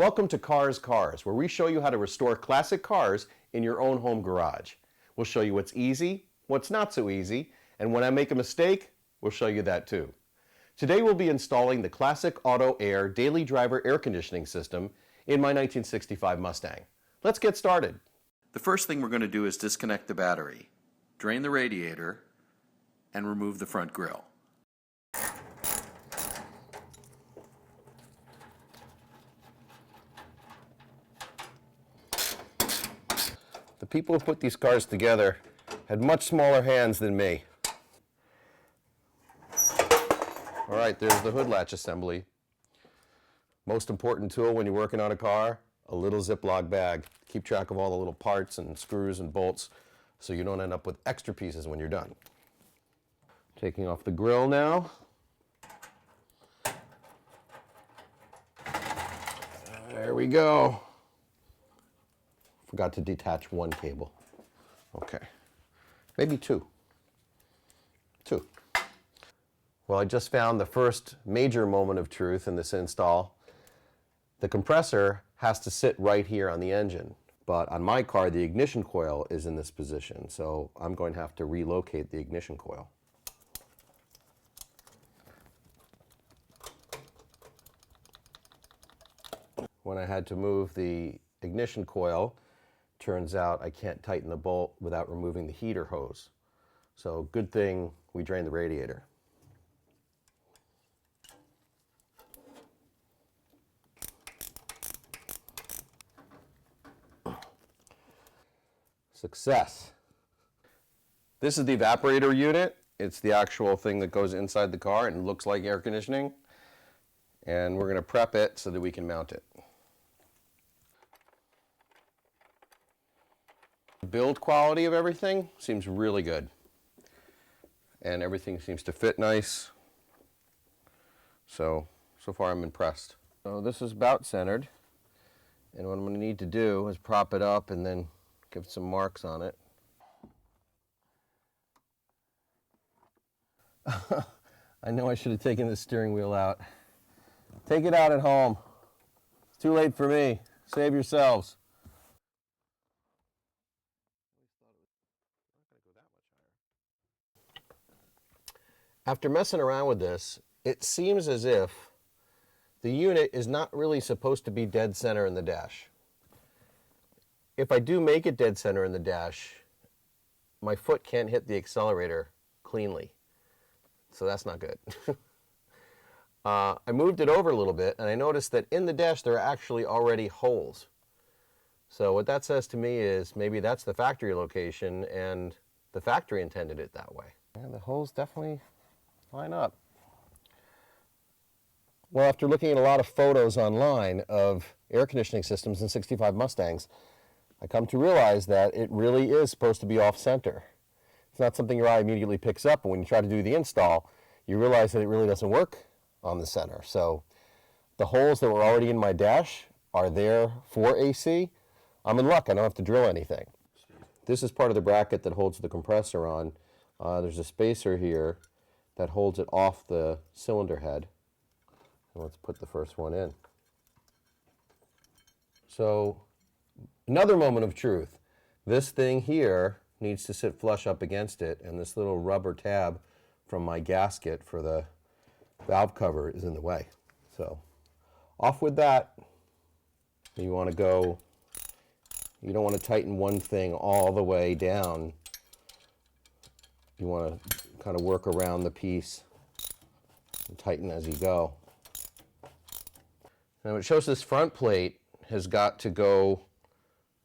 Welcome to Karr's Cars, where we show you how to restore classic cars in your own home garage. We'll show you what's easy, what's not so easy, and when I make a mistake, we'll show you that too. Today we'll be installing the Classic Auto Air Daily Driver Air Conditioning System in my 1965 Mustang. Let's get started. The first thing we're going to do is disconnect the battery, drain the radiator, and remove the front grille. The people who put these cars together had much smaller hands than me. All right, there's the hood latch assembly. Most important tool when you're working on a car, a little Ziploc bag. Keep track of all the little parts and screws and bolts so you don't end up with extra pieces when you're done. Taking off the grill now. There we go. Forgot to detach one cable. Okay, maybe two. Well, I just found the first major moment of truth in this install. The compressor has to sit right here on the engine, but on my car the ignition coil is in this position, so I'm going to have to relocate the ignition coil. When I had to move the ignition coil, turns out I can't tighten the bolt without removing the heater hose. So good thing we drained the radiator. Success. This is the evaporator unit. It's the actual thing that goes inside the car and looks like air conditioning. And we're going to prep it so that we can mount it. The build quality of everything seems really good. And everything seems to fit nice. So far I'm impressed. So this is about centered. And what I'm going to need to do is prop it up and then give some marks on it. I know I should have taken the steering wheel out. Take it out at home. It's too late for me. Save yourselves. After messing around with this, it seems as if the unit is not really supposed to be dead center in the dash. If I do make it dead center in the dash, my foot can't hit the accelerator cleanly. So that's not good. I moved it over a little bit and I noticed that in the dash there are actually already holes. So what that says to me is maybe that's the factory location and the factory intended it that way. And the holes definitely line up. Well, after looking at a lot of photos online of air conditioning systems in 65 Mustangs, I come to realize that it really is supposed to be off-center. It's not something your eye immediately picks up, and when you try to do the install, you realize that it really doesn't work on the center. So the holes that were already in my dash are there for AC. I'm in luck, I don't have to drill anything. This is part of the bracket that holds the compressor on. There's a spacer here that holds it off the cylinder head. And let's put the first one in. So another moment of truth. This thing here needs to sit flush up against it, and this little rubber tab from my gasket for the valve cover is in the way. So off with that. You want to go, you don't want to tighten one thing all the way down. You want to kind of work around the piece and tighten as you go. Now it shows this front plate has got to go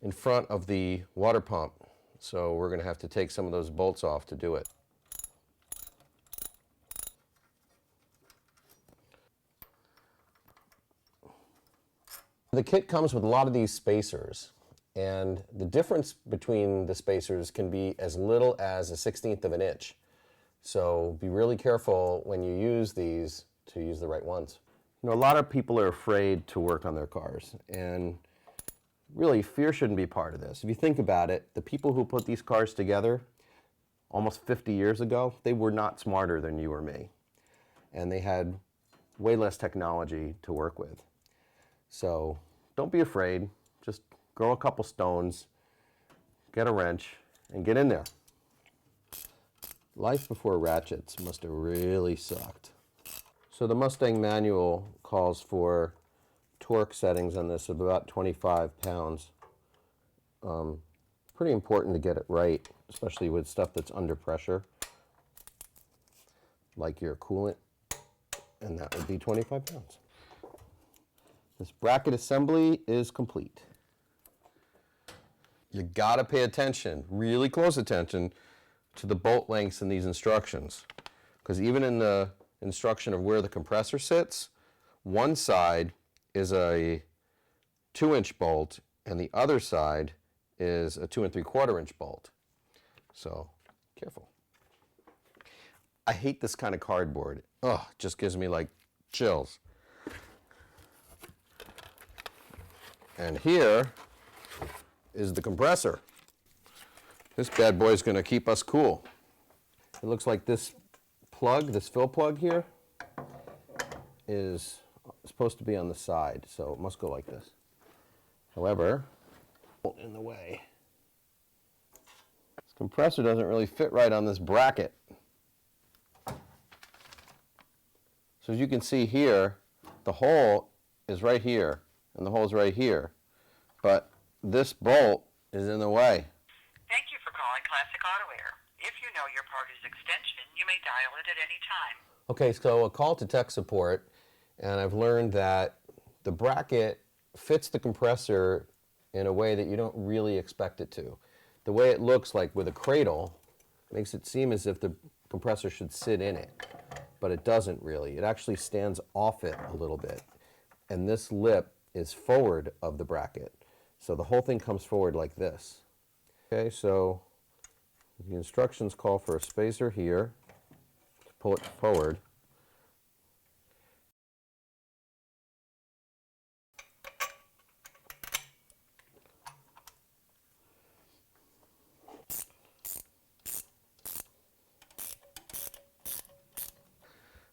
in front of the water pump. So we're going to have to take some of those bolts off to do it. The kit comes with a lot of these spacers, and the difference between the spacers can be as little as 1/16 of an inch. So be really careful when you use these to use the right ones. You know, a lot of people are afraid to work on their cars, and really fear shouldn't be part of this. If you think about it, the people who put these cars together almost 50 years ago, they were not smarter than you or me. And they had way less technology to work with. So don't be afraid. Just grow a couple stones, get a wrench, and get in there. Life before ratchets must have really sucked. So the Mustang manual calls for torque settings on this of about 25 pounds. Pretty important to get it right, especially with stuff that's under pressure, like your coolant, and that would be 25 pounds. This bracket assembly is complete. You gotta pay attention, really close attention, to the bolt lengths in these instructions. Because even in the instruction of where the compressor sits, one side is a 2-inch bolt and the other side is a 2 3/4-inch bolt. So, careful. I hate this kind of cardboard. Ugh, it just gives me like chills. And here is the compressor. This bad boy is going to keep us cool. It looks like this plug, this fill plug here, is supposed to be on the side, so it must go like this. However, in the way. This compressor doesn't really fit right on this bracket. So as you can see here, the hole is right here, and the hole is right here. But this bolt is in the way. Thank you for calling Classic Auto Air. If you know your party's extension, you may dial it at any time. Okay, so a call to tech support, and I've learned that the bracket fits the compressor in a way that you don't really expect it to. The way it looks like with a cradle makes it seem as if the compressor should sit in it, but it doesn't really. It actually stands off it a little bit, and this lip is forward of the bracket. So the whole thing comes forward like this. Okay, so the instructions call for a spacer here to pull it forward.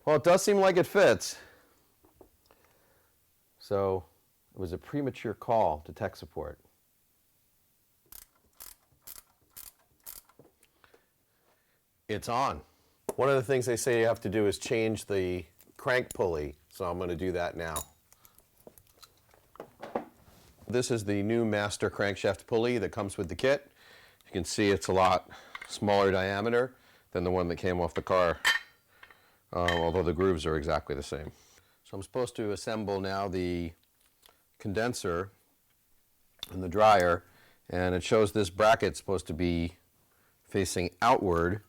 Well, it does seem like it fits. So it was a premature call to tech support. It's on. One of the things they say you have to do is change the crank pulley, so I'm going to do that now. This is the new master crankshaft pulley that comes with the kit. You can see it's a lot smaller diameter than the one that came off the Karr, although the grooves are exactly the same. So I'm supposed to assemble now the condenser and the dryer, and it shows this bracket supposed to be facing outward,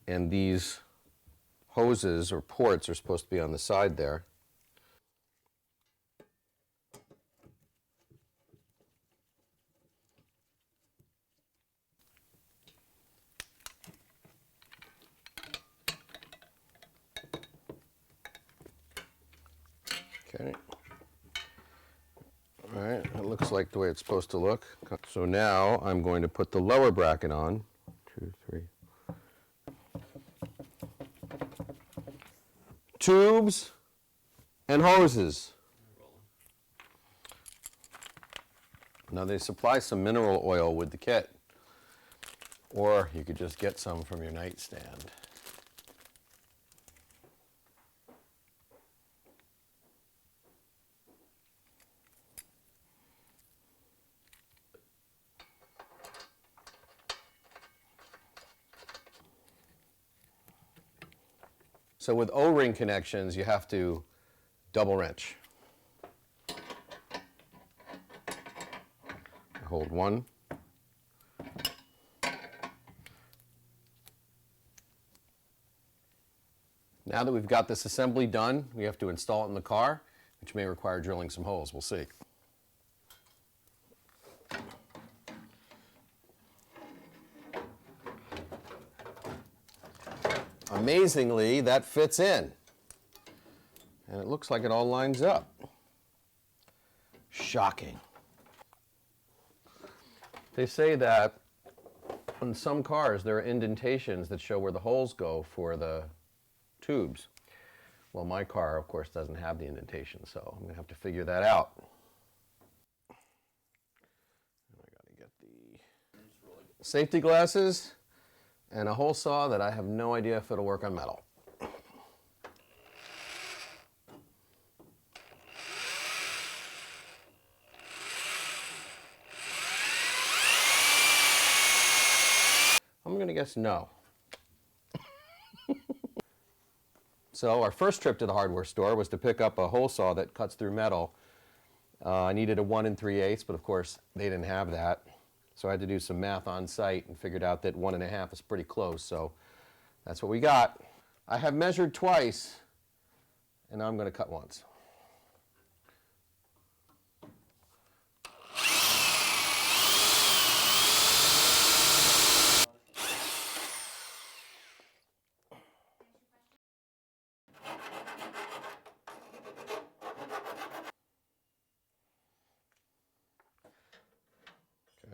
and these hoses or ports are supposed to be on the side there. Okay. All right, it looks like the way it's supposed to look. So now I'm going to put the lower bracket on. 2, 3. Tubes and hoses. Now they supply some mineral oil with the kit, or you could just get some from your nightstand. So with O-ring connections, you have to double wrench. Hold one. Now that we've got this assembly done, we have to install it in the car, which may require drilling some holes. We'll see. Amazingly, that fits in. And it looks like it all lines up. Shocking. They say that on some cars there are indentations that show where the holes go for the tubes. Well, my car, of course, doesn't have the indentation, so I'm going to have to figure that out. safety glasses, and a hole saw that I have no idea if it'll work on metal. I'm going to guess no. So our first trip to the hardware store was to pick up a hole saw that cuts through metal. I needed a 1 3/8, but of course they didn't have that. So I had to do some math on site and figured out that 1 1/2 is pretty close. So that's what we got. I have measured twice, and now I'm going to cut once.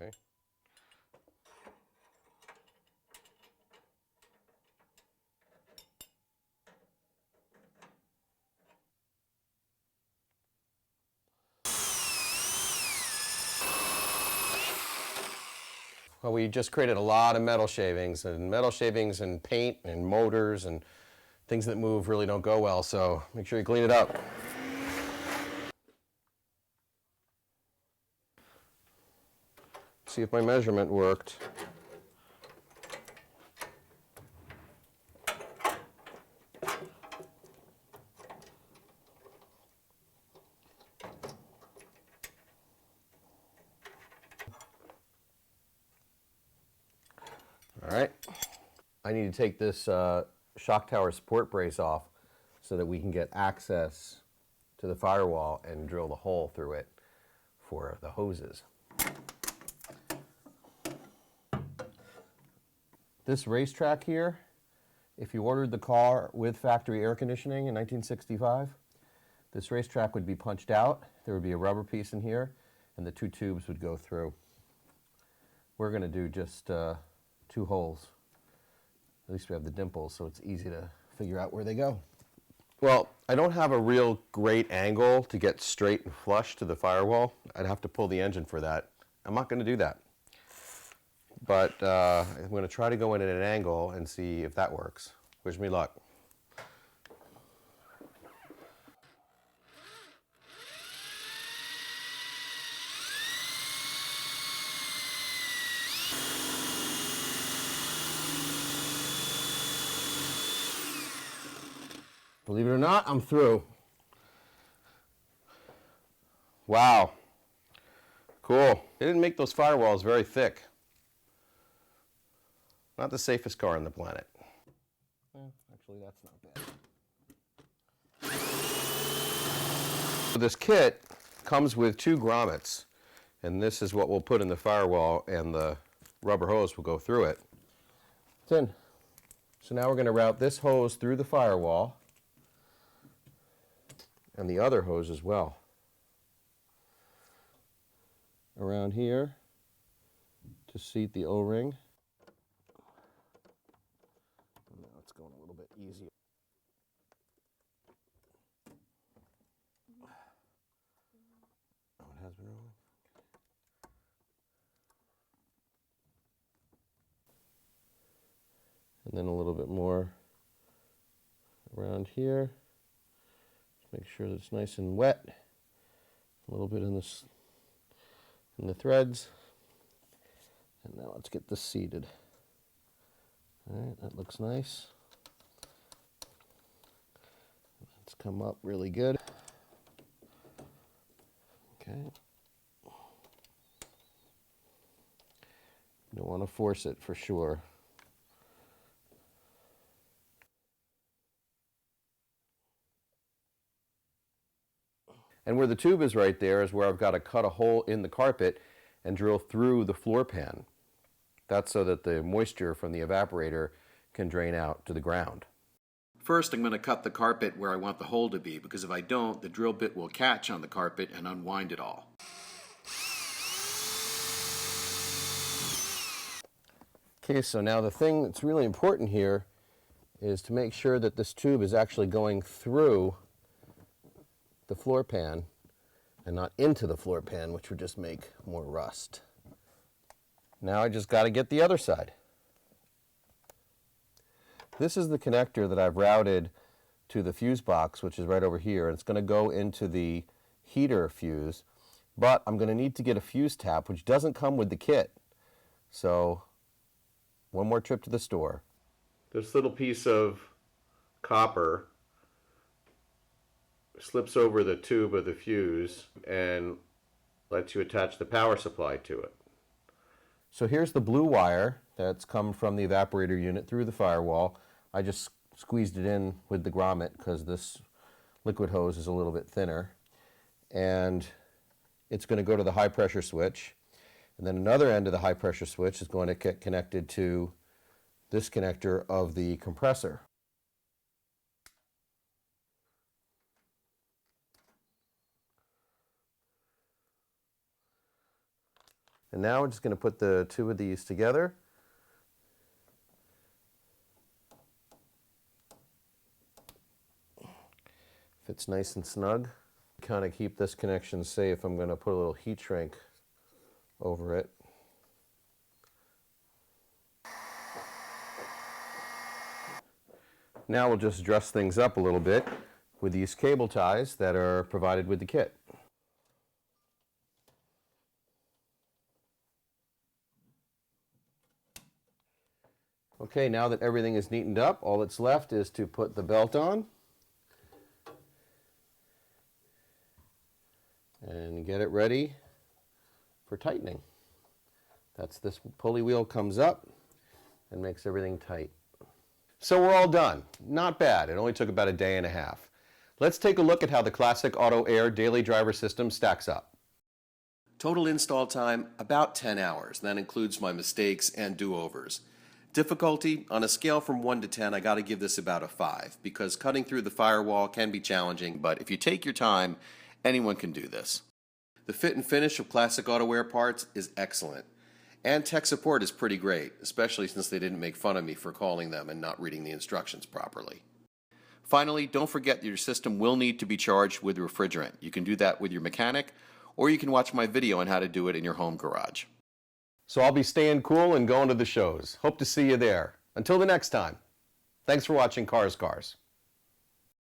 Okay. Well, we just created a lot of metal shavings and paint and motors and things that move really don't go well, so make sure you clean it up. See if my measurement worked. All right, I need to take this shock tower support brace off so that we can get access to the firewall and drill the hole through it for the hoses. This racetrack here, if you ordered the car with factory air conditioning in 1965, this racetrack would be punched out, there would be a rubber piece in here, and the 2 tubes would go through. We're going to do just 2 holes. At least we have the dimples, so it's easy to figure out where they go. Well, I don't have a real great angle to get straight and flush to the firewall. I'd have to pull the engine for that. I'm not going to do that. But I'm going to try to go in at an angle and see if that works. Wish me luck. Believe it or not, I'm through. Wow. Cool. They didn't make those firewalls very thick. Not the safest car on the planet. Actually, that's not bad. So this kit comes with 2 grommets, and this is what we'll put in the firewall, and the rubber hose will go through it. It's in. So now we're going to route this hose through the firewall, and the other hose as well. Around here to seat the O-ring. Now it's going a little bit easier. Oh, it has been rolling. And then a little bit more around here. Make sure that it's nice and wet. A little bit in this, in the threads. And now let's get this seated. All right, that looks nice. It's come up really good. Okay. Don't want to force it for sure. And where the tube is right there is where I've got to cut a hole in the carpet and drill through the floor pan. That's so that the moisture from the evaporator can drain out to the ground. First, I'm going to cut the carpet where I want the hole to be, because if I don't, the drill bit will catch on the carpet and unwind it all. Okay, so now the thing that's really important here is to make sure that this tube is actually going through the floor pan and not into the floor pan, which would just make more rust. Now I just got to get the other side. This is the connector that I've routed to the fuse box, which is right over here, and it's going to go into the heater fuse, but I'm going to need to get a fuse tap, which doesn't come with the kit. So one more trip to the store. This little piece of copper slips over the tube of the fuse and lets you attach the power supply to it. So here's the blue wire that's come from the evaporator unit through the firewall. I just squeezed it in with the grommet because this liquid hose is a little bit thinner. And it's going to go to the high pressure switch. And then another end of the high pressure switch is going to get connected to this connector of the compressor. And now we're just going to put the two of these together. Fits nice and snug. Kind of keep this connection safe, I'm going to put a little heat shrink over it. Now we'll just dress things up a little bit with these cable ties that are provided with the kit. Okay, now that everything is neatened up, all that's left is to put the belt on and get it ready for tightening. This pulley wheel comes up and makes everything tight. So we're all done. Not bad. It only took about a day and a half. Let's take a look at how the classic Auto Air daily driver system stacks up. Total install time, about 10 hours. That includes my mistakes and do-overs. Difficulty, on a scale from 1 to 10, I got to give this about a 5, because cutting through the firewall can be challenging, but if you take your time, anyone can do this. The fit and finish of classic Auto Air parts is excellent. And tech support is pretty great, especially since they didn't make fun of me for calling them and not reading the instructions properly. Finally, don't forget that your system will need to be charged with refrigerant. You can do that with your mechanic, or you can watch my video on how to do it in your home garage. So I'll be staying cool and going to the shows. Hope to see you there. Until the next time, thanks for watching Karr's Cars.